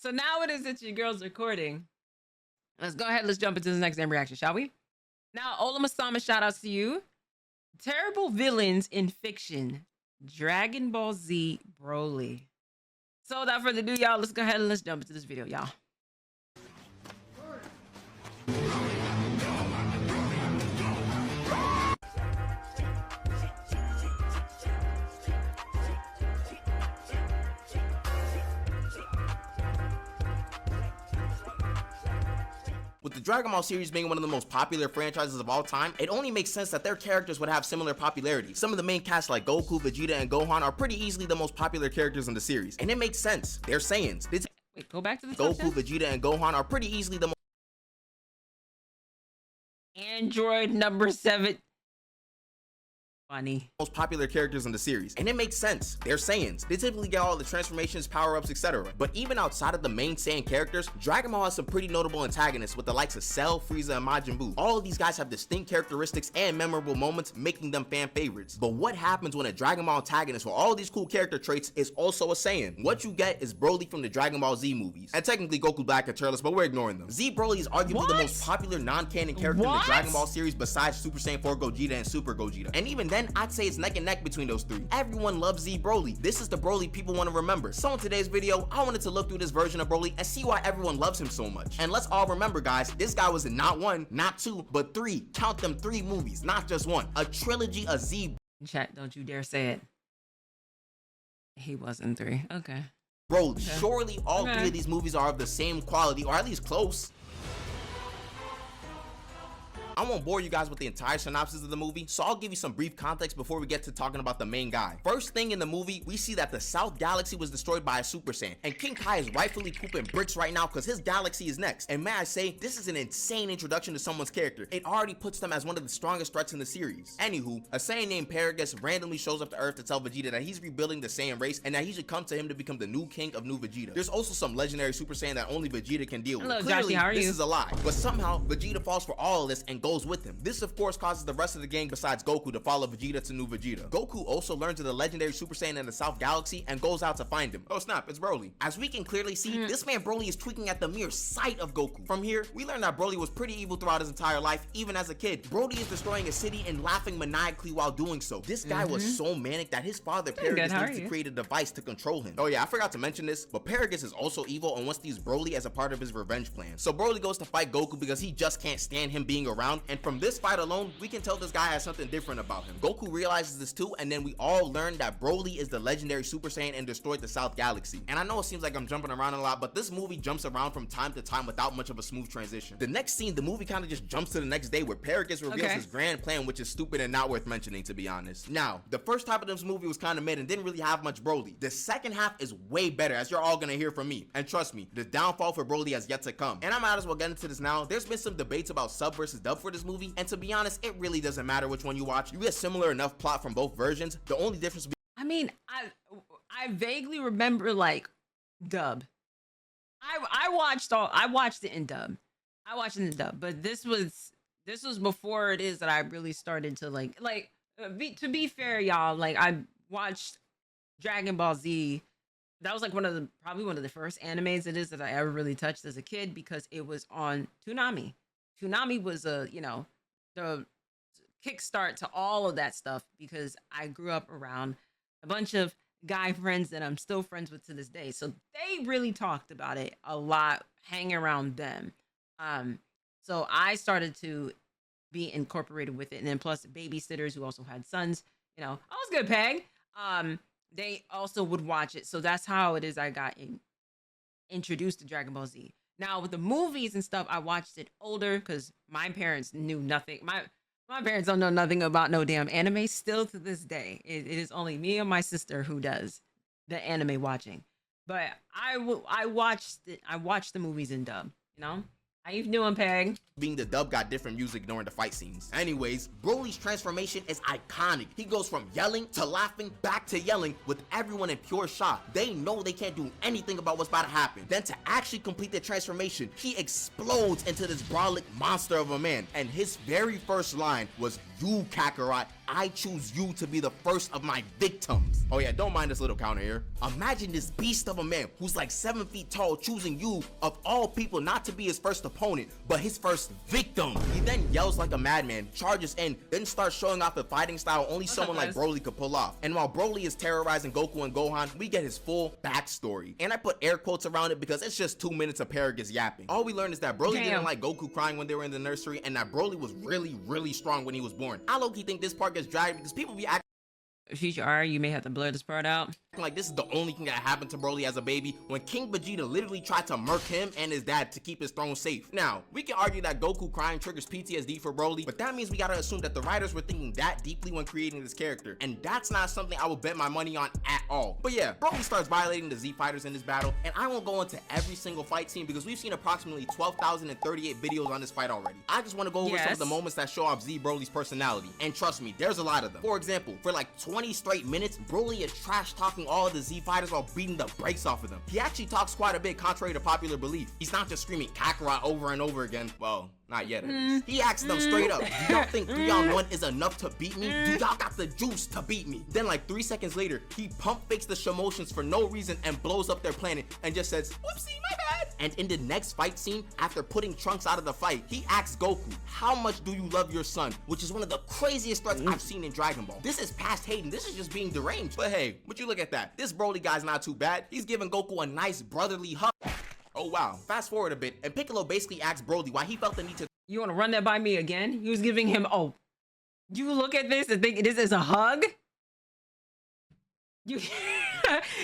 So now it is that your girl's recording. Let's go ahead. Let's jump into the next name reaction, shall we? Now, Ola Masama, shout outs to you. Terrible villains in fiction. Dragon Ball Z Broly. So without further ado, y'all, let's go ahead and let's jump into this video, y'all. With the Dragon Ball series being one of the most popular franchises of all time, it only makes sense that their characters would have similar popularity. Some of the main cast like Goku, Vegeta, and Gohan are pretty easily the most popular characters in the series, and it makes sense. They're Saiyans. Wait, go back to the Goku, Vegeta, and Gohan are pretty easily the Android number 7. Funny. Most popular characters in the series, and it makes sense. They're Saiyans. They typically get all the transformations, power-ups, etc. But even outside of the main Saiyan characters, Dragon Ball has some pretty notable antagonists with the likes of Cell, Frieza, and Majin Buu. All of these guys have distinct characteristics and memorable moments, making them fan favorites. But what happens when a Dragon Ball antagonist with all these cool character traits is also a Saiyan? What you get is Broly from the Dragon Ball Z movies, and technically Goku Black and Turles, but we're ignoring them. Z Broly is arguably the most popular non-canon character in the Dragon Ball series besides Super Saiyan 4 Gogeta and Super Gogeta. And even then, I'd say it's neck and neck between those three. Everyone loves Z Broly. This is the Broly people want to remember. So in today's video, I wanted to look through this version of Broly and see why everyone loves him so much. And let's all remember, guys, this guy was in not one, not two, but three. Count them, 3 movies, not just one. A trilogy of Z. Chat, don't you dare say it. He was in 3. Okay. Broly. Okay. Surely all 3 of these movies are of the same quality, or at least close. I won't bore you guys with the entire synopsis of the movie, so I'll give you some brief context before we get to talking about the main guy. First thing in the movie, we see that the South Galaxy was destroyed by a Super Saiyan, and King Kai is rightfully pooping bricks right now because his galaxy is next. And may I say, this is an insane introduction to someone's character. It already puts them as one of the strongest threats in the series. Anywho, a Saiyan named Paragus randomly shows up to Earth to tell Vegeta that he's rebuilding the Saiyan race and that he should come to him to become the new king of New Vegeta. There's also some legendary Super Saiyan that only Vegeta can deal with. Hello, Clearly, Joshy, how are you? This is a lie, but somehow Vegeta falls for all of this and goes with him. This of course causes the rest of the gang besides Goku to follow Vegeta to New Vegeta. Goku also learns of the legendary Super Saiyan in the South Galaxy and goes out to find him. Oh snap, it's Broly. As we can clearly see, this man Broly is tweaking at the mere sight of Goku. From here, we learn that Broly was pretty evil throughout his entire life, even as a kid. Broly is destroying a city and laughing maniacally while doing so. This guy was so manic that his father Paragus needs to create a device to control him. Oh yeah, I forgot to mention this, but Paragus is also evil and wants to use Broly as a part of his revenge plan. So Broly goes to fight Goku because he just can't stand him being around, and from this fight alone, we can tell this guy has something different about him. Goku realizes this too, and then we all learn that Broly is the legendary Super Saiyan and destroyed the South Galaxy. And I know it seems like I'm jumping around a lot, but this movie jumps around from time to time without much of a smooth transition. The next scene, the movie kind of just jumps to the next day where Paragus reveals his grand plan, which is stupid and not worth mentioning, to be honest. Now, the first half of this movie was kind of mid and didn't really have much Broly. The second half is way better, as you're all gonna hear from me. And trust me, the downfall for Broly has yet to come. And I might as well get into this now. There's been some debates about sub versus dub for this movie, and to be honest, it really doesn't matter which one you watch. You get similar enough plot from both versions. The only difference I mean, I vaguely remember like dub. I watched it in dub. But this was before it is that I really started to to be fair, y'all, like I watched Dragon Ball Z. That was like probably one of the first animes it is that I ever really touched as a kid because it was on Toonami. Toonami was the kickstart to all of that stuff because I grew up around a bunch of guy friends that I'm still friends with to this day. So they really talked about it a lot, hanging around them. So I started to be incorporated with it. And then plus babysitters who also had sons, I was good, Peg. They also would watch it. So that's how it is I got introduced to Dragon Ball Z. Now with the movies and stuff, I watched it older because my parents knew nothing. My parents don't know nothing about no damn anime still to this day. It is only me and my sister who does the anime watching. But I watched the movies in dub, How you doing, Peg? Being the dub got different music during the fight scenes. Anyways, Broly's transformation is iconic. He goes from yelling to laughing back to yelling with everyone in pure shock. They know they can't do anything about what's about to happen. Then to actually complete the transformation, he explodes into this brolic monster of a man. And his very first line was, "You Kakarot, I choose you to be the first of my victims. Oh yeah, don't mind this little counter here. Imagine this beast of a man who's like 7 feet tall choosing you of all people not to be his first opponent, but his first victim. He then yells like a madman, charges in, then starts showing off a fighting style only someone like Broly could pull off. And while Broly is terrorizing Goku and Gohan, we get his full backstory. And I put air quotes around it because it's just 2 minutes of Paragus yapping. All we learned is that Broly didn't like Goku crying when they were in the nursery, and that Broly was really strong when he was born. I low-key think this part gets dragged because people be acting Future R, you may have to blur this part out. like this is the only thing that happened to Broly as a baby when King Vegeta literally tried to murk him and his dad to keep his throne safe. Now, we can argue that Goku crying triggers PTSD for Broly, but that means we gotta assume that the writers were thinking that deeply when creating this character, and that's not something I would bet my money on at all. But yeah, Broly starts violating the Z fighters in this battle, and I won't go into every single fight scene because we've seen approximately 12,038 videos on this fight already. I just want to go over some of the moments that show off Z Broly's personality, and trust me, there's a lot of them. For example, for like 20 straight minutes, Broly is trash talking all of the Z fighters while beating the brakes off of them. He actually talks quite a bit contrary to popular belief. He's not just screaming Kakarot over and over again. Well, not yet. He asks them straight up, do y'all think 3-on-1 is enough to beat me? Do y'all got the juice to beat me? Then like 3 seconds later, he pump fakes the Shamotions for no reason and blows up their planet and just says, whoopsie, my bad. And in the next fight scene, after putting Trunks out of the fight, he asks Goku, how much do you love your son? Which is one of the craziest threats I've seen in Dragon Ball. This is past hating, this is just being deranged. But hey, would you look at that? This Broly guy's not too bad. He's giving Goku a nice brotherly hug. Oh wow, fast forward a bit, and Piccolo basically asks Broly why he felt the need to— You want to run that by me again? He was giving him, oh, you look at this and think this is a hug? You,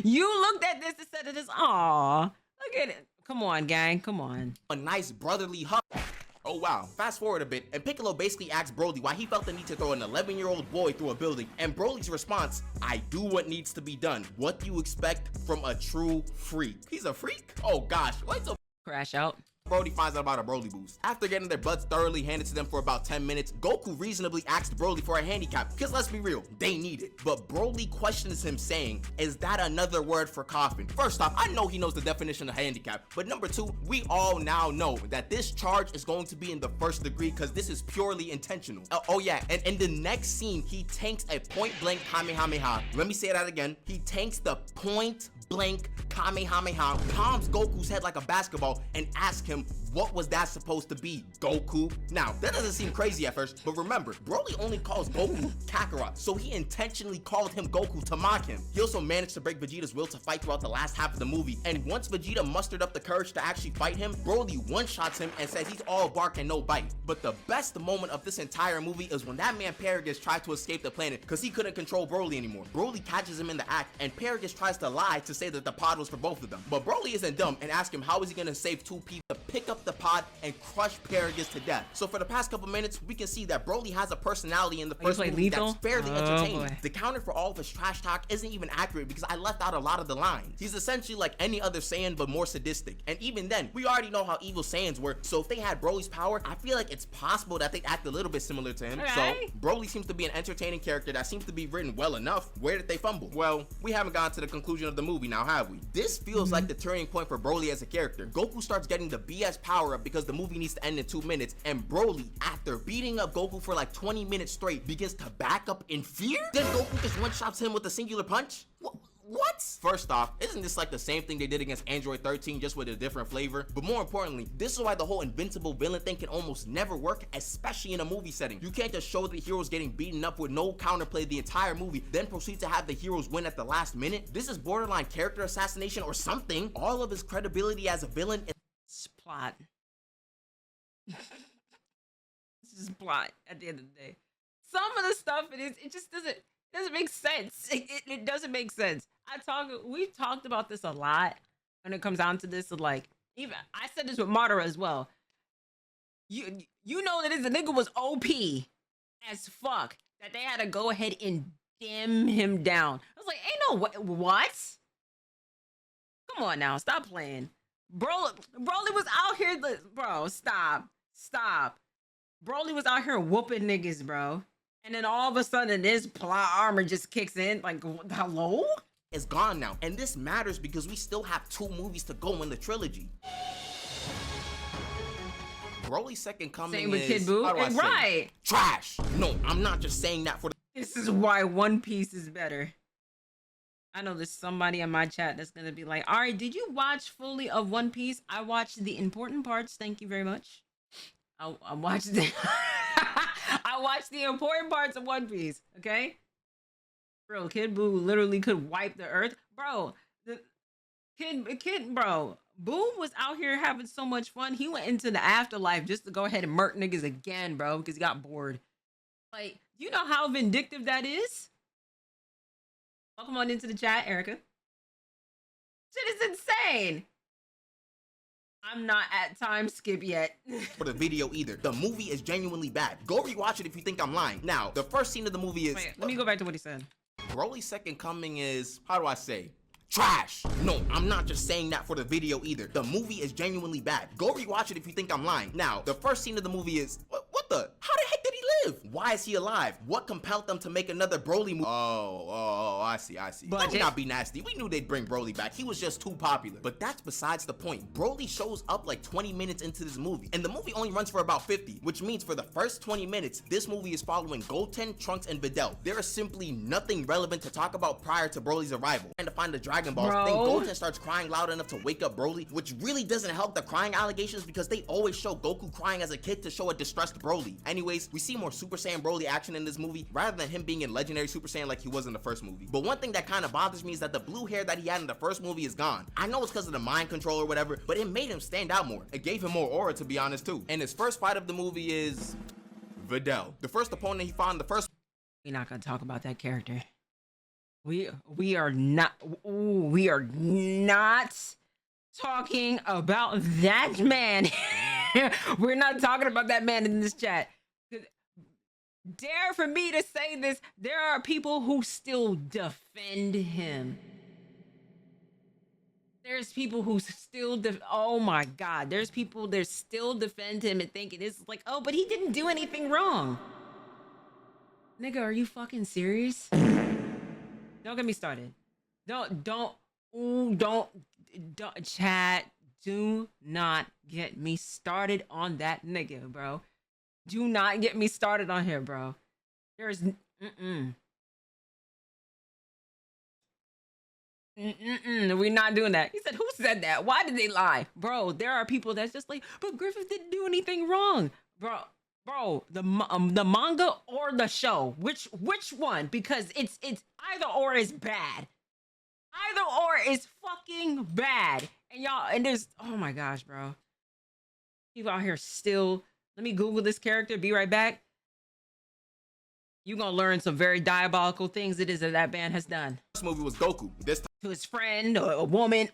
you looked at this and said it is, aw, look at it. Come on, gang, come on. a nice brotherly hug. Oh wow, fast forward a bit, and Piccolo basically asks Broly why he felt the need to throw an 11-year-old boy through a building, and Broly's response, I do what needs to be done. What do you expect from a true freak? He's a freak? Oh gosh, what's a— Crash out. Brody finds out about a Broly boost. After getting their butts thoroughly handed to them for about 10 minutes, Goku reasonably asked Broly for a handicap, because let's be real, they need it. But Broly questions him saying, is that another word for coffin? First off, I know he knows the definition of handicap, but number two, we all now know that this charge is going to be in the first degree because this is purely intentional. Oh yeah, and in the next scene, he tanks a point-blank Kamehameha. Let me say that again. He tanks the point-blank Kamehameha, palms Goku's head like a basketball, and asks him, what was that supposed to be, Goku? Now, that doesn't seem crazy at first, but remember, Broly only calls Goku Kakarot, so he intentionally called him Goku to mock him. He also managed to break Vegeta's will to fight throughout the last half of the movie, and once Vegeta mustered up the courage to actually fight him, Broly one-shots him and says he's all bark and no bite. But the best moment of this entire movie is when that man Paragus tried to escape the planet because he couldn't control Broly anymore. Broly catches him in the act, and Paragus tries to lie to say that the pod was for both of them. But Broly isn't dumb and asks him how is he gonna save two people to pick up the pod and crush Paragus to death. So for the past couple minutes, we can see that Broly has a personality in the first movie that's fairly entertaining. The counter for all of his trash talk isn't even accurate because I left out a lot of the lines. He's essentially like any other Saiyan but more sadistic. And even then, we already know how evil Saiyans work, so if they had Broly's power, I feel like it's possible that they'd act a little bit similar to him. So Broly seems to be an entertaining character that seems to be written well enough. Where did they fumble? Well, we haven't gotten to the conclusion of the movie now, have we? This feels like the turning point for Broly as a character. Goku starts getting the BS power up because the movie needs to end in 2 minutes, and Broly, after beating up Goku for like 20 minutes straight, begins to back up in fear? Then Goku just one-shots him with a singular punch? What? First off, isn't this like the same thing they did against Android 13 just with a different flavor? But more importantly, this is why the whole invincible villain thing can almost never work, especially in a movie setting. You can't just show the heroes getting beaten up with no counterplay the entire movie, then proceed to have the heroes win at the last minute. This is borderline character assassination or something. All of his credibility as a villain is plot. This is plot at the end of the day. Some of the stuff it just doesn't make sense. It doesn't make sense. We've talked about this a lot when it comes down to this. Of like, even I said this with Madara as well. You know that this nigga was OP as fuck, that they had to go ahead and dim him down. I was like, ain't no what? Come on now, stop playing. Broly was out here, bro, stop. Broly was out here whooping niggas, bro. And then all of a sudden, this plot armor just kicks in. Like, hello? It's gone now. And this matters because we still have 2 movies to go in the trilogy. Broly's second coming Same with Kid Buu. Right. Trash. No, I'm not just saying that for the This is why One Piece is better. I know there's somebody in my chat that's gonna be like, all right, did you watch fully of One Piece? I watched the important parts. Thank you very much. I watched the I watched the important parts of One Piece. Okay, bro, Kid Buu literally could wipe the earth, bro. The bro. Boom was out here having so much fun. He went into the afterlife just to go ahead and murk niggas again, bro, because he got bored. Like, you know how vindictive that is? Welcome on into the chat, Erica. Shit is insane. I'm not at time skip yet. For the video either. The movie is genuinely bad. Go rewatch it if you think I'm lying. Now, the first scene of the movie is... Wait, let me go back to what he said. Broly's second coming is... How do I say? Trash. No, I'm not just saying that for the video either. The movie is genuinely bad. Go rewatch it if you think I'm lying. Now, the first scene of the movie is... What the? How the heck did he live? Why is he alive? What compelled them to make another Broly movie? Oh, I see. Let me not be nasty. We knew they'd bring Broly back. He was just too popular. But that's besides the point. Broly shows up like 20 minutes into this movie, and the movie only runs for about 50, which means for the first 20 minutes, this movie is following Goten, Trunks, and Videl. There is simply nothing relevant to talk about prior to Broly's arrival. And to find the Dragon Balls, then Goten starts crying loud enough to wake up Broly, which really doesn't help the crying allegations because they always show Goku crying as a kid to show a distressed Broly. Anyways, we see more Super Saiyan Broly action in this movie rather than him being in Legendary Super Saiyan like he was in the first movie. But one thing that kind of bothers me is that the blue hair that he had in the first movie is gone. I know it's because of the mind control or whatever, but it made him stand out more. It gave him more aura, to be honest, too. And his first fight of the movie is Videl. The first opponent he fought in the first... We're not gonna talk about that character. We are not talking about that man. We're not talking about that man in this chat. Dare for me to say this, there are people who still defend him. There's people who still oh my god, there's people that still defend him and thinking it's like, oh, but he didn't do anything wrong. Nigga, are you fucking serious? Don't get me started. Don't chat. Do not get me started on that nigga, bro. Do not get me started on here, bro. There's we're not doing that. He said, who said that? Why did they lie? Bro, there are people that's just like, but Griffith didn't do anything wrong. Bro, the manga or the show? Which one? Because it's either or is bad. Either or is fucking bad. And y'all, and there's, oh my gosh, bro. People out here still, let me Google this character, be right back. You're gonna learn some very diabolical things it is that man has done. This movie was Goku. This to his friend or a woman.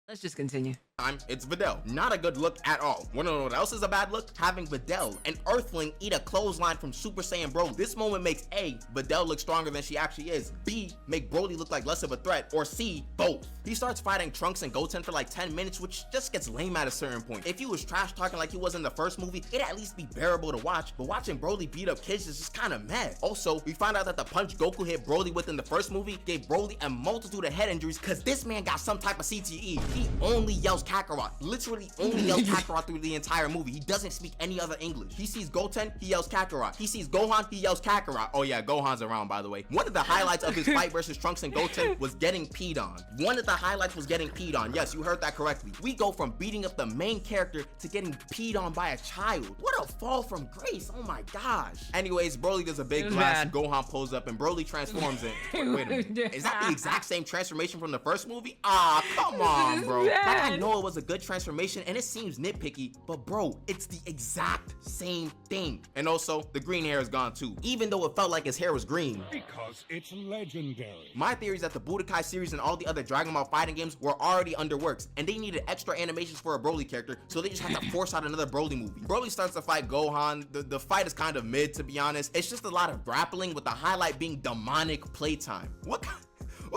Let's just continue. time, it's Videl. Not a good look at all. Wanna know what else is a bad look? Having Videl, an Earthling, eat a clothesline from Super Saiyan Broly. This moment makes A, Videl look stronger than she actually is, B, make Broly look like less of a threat, or C, both. He starts fighting Trunks and Goten for like 10 minutes, which just gets lame at a certain point. If he was trash talking like he was in the first movie, it'd at least be bearable to watch, but watching Broly beat up kids is just kinda mad. Also, we find out that the punch Goku hit Broly with in the first movie gave Broly a multitude of head injuries cause this man got some type of CTE. He only yells Kakarot, literally only yells Kakarot through the entire movie. He doesn't speak any other English. He sees Goten, he yells Kakarot. He sees Gohan, he yells Kakarot. Oh yeah, Gohan's around, by the way. One of the highlights of his fight versus Trunks and Goten was getting peed on. One of the highlights was getting peed on. Yes, you heard that correctly. We go from beating up the main character to getting peed on by a child. What a fall from grace. Oh my gosh. Anyways, Broly does a big blast. Gohan pulls up and Broly transforms it. Wait a minute. Is that the exact same transformation from the first movie? Ah, come on, bro. Like, I know it was a good transformation and it seems nitpicky, but bro, it's the exact same thing. And also, the green hair is gone too, even though it felt like his hair was green. Because it's legendary. My theory is that the Budokai series and all the other Dragon Ball fighting games were already under works, and they needed extra animations for a Broly character, so they just had to force out another Broly movie. Broly starts to fight Gohan. The fight is kind of mid, to be honest. It's just a lot of grappling, with the highlight being demonic playtime. What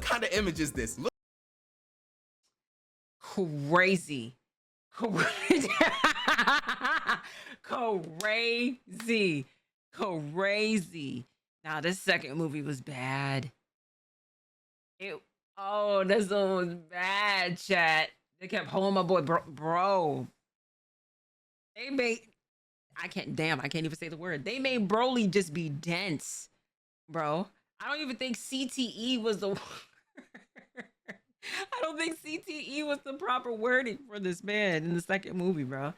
kind of image is this? Look. Crazy. Crazy. Now, this second movie was bad. This one was bad, chat. They kept holding my boy, bro. I can't even say the word. They made Broly just be dense, bro. I don't even think CTE was the I don't think CTE was the proper wording for this man in the second movie, bro.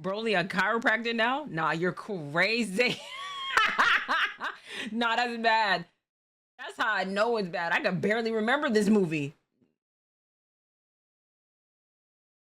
Broly a chiropractor now? Nah, you're crazy. Nah, that's bad. That's how I know it's bad. I can barely remember this movie.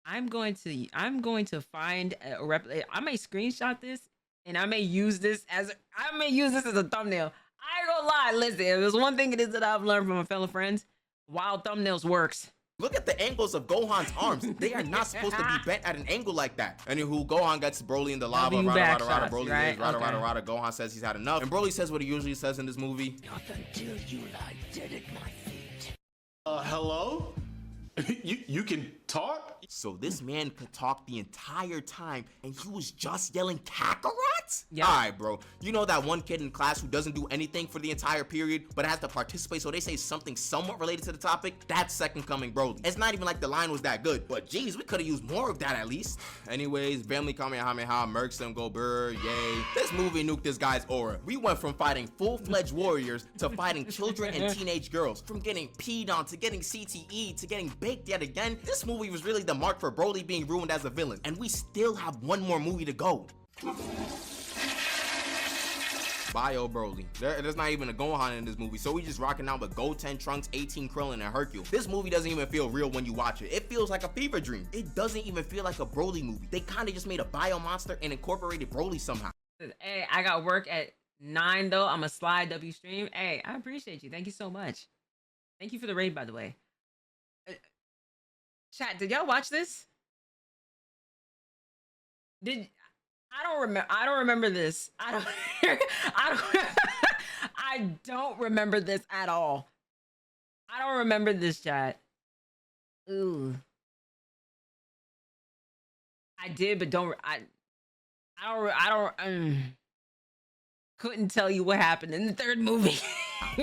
I'm going to find a I may screenshot this and I may use this as a thumbnail. I ain't gonna lie, listen, if there's one thing it is that I've learned from my fellow friends, wild thumbnails works. Look at the angles of Gohan's arms. They are not supposed to be bent at an angle like that. Anywho, Gohan gets Broly in the lava. Rada, Broly right? Rada. Gohan says he's had enough. And Broly says what he usually says in this movie. Not until you lie dead at my feet. Hello? You can talk? So this man could talk the entire time and he was just yelling Kakarot? Yeah. Alright, bro. You know that one kid in class who doesn't do anything for the entire period but has to participate so they say something somewhat related to the topic? That's second coming Broly. It's not even like the line was that good, but geez, we could have used more of that at least. Anyways, family Kamehameha murks him, go brr, yay. This movie nuked this guy's aura. We went from fighting full-fledged warriors to fighting children and teenage girls. From getting peed on to getting CTE to getting baked yet again. This movie was really the mark for Broly being ruined as a villain, and we still have one more movie to go. Bio Broly. There's not even a Gohan in this movie, so we just rocking out with Goten, Trunks, 18, Krillin, and Hercule. This movie doesn't even feel real when you watch it. It feels like a fever dream. It doesn't even feel like a Broly movie. They kind of just made a bio monster and incorporated Broly somehow. Hey, I got work at 9 though. I'm a slide W stream. Hey, I appreciate you. Thank you so much. Thank you for the raid, by the way. Chat, did y'all watch this? I don't remember this. I don't remember this at all. I don't remember this, chat. Ooh. I did, but couldn't tell you what happened in the third movie.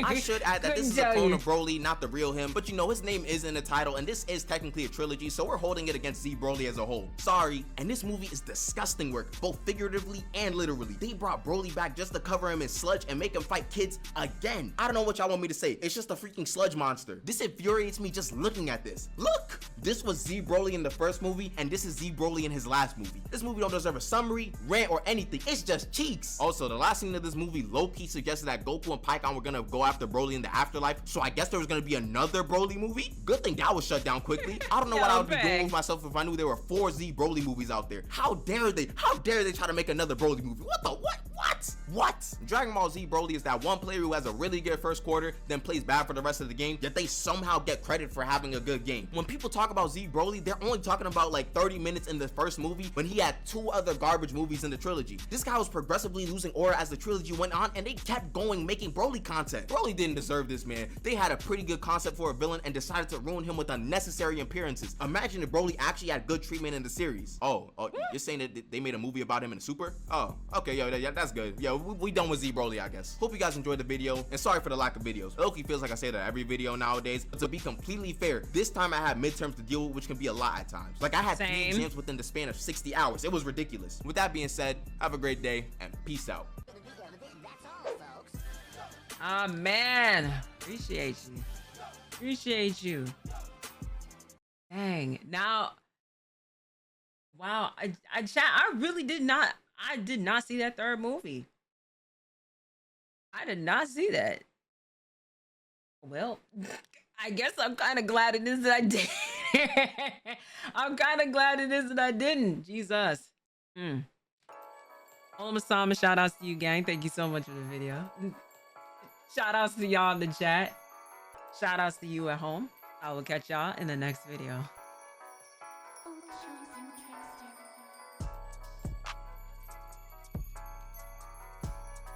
I should add that this is a clone of Broly, not the real him, but you know, his name is in the title, and this is technically a trilogy, so we're holding it against Z Broly as a whole. Sorry. And this movie is disgusting work, both figuratively and literally. They brought Broly back just to cover him in sludge and make him fight kids again. I don't know what y'all want me to say. It's just a freaking sludge monster. This infuriates me just looking at this. Look! This was Z Broly in the first movie, and this is Z Broly in his last movie. This movie don't deserve a summary, rant, or anything. It's just cheeks. Also, the last scene of this movie low-key suggested that Goku and Pikkon were gonna go after Broly in the afterlife, so I guess there was gonna be another Broly movie. Good thing that was shut down quickly. I don't know what I would be doing with myself if I knew there were 4 Z Broly movies out there. How dare they try to make another Broly movie? What the what? Dragon Ball Z Broly is that one player who has a really good first quarter, then plays bad for the rest of the game, yet they somehow get credit for having a good game. When people talk about Z Broly, they're only talking about like 30 minutes in the first movie when he had 2 other garbage movies in the trilogy. This guy was progressively losing aura as the trilogy went on, and they kept going making Broly content. Broly didn't deserve this, man. They had a pretty good concept for a villain and decided to ruin him with unnecessary appearances. Imagine if Broly actually had good treatment in the series. Oh, you're saying that they made a movie about him in Super? Oh, okay, yeah, that's good. Yo, we done with Z Broly, I guess. Hope you guys enjoyed the video, and sorry for the lack of videos. Loki feels like I say that every video nowadays, but to be completely fair, this time I had midterms to deal with, which can be a lot at times. Like, I had 3 exams within the span of 60 hours. It was ridiculous. With that being said, have a great day, and peace out. Ah, man. Appreciate you. Dang. Now, wow. I really did not see that third movie. I did not see that. Well, I guess I'm kind of glad it is that I did. I'm kind of glad it is that I didn't. Jesus. Masama, shout outs to you, gang. Thank you so much for the video. Shout outs to y'all in the chat. Shout outs to you at home. I will catch y'all in the next video.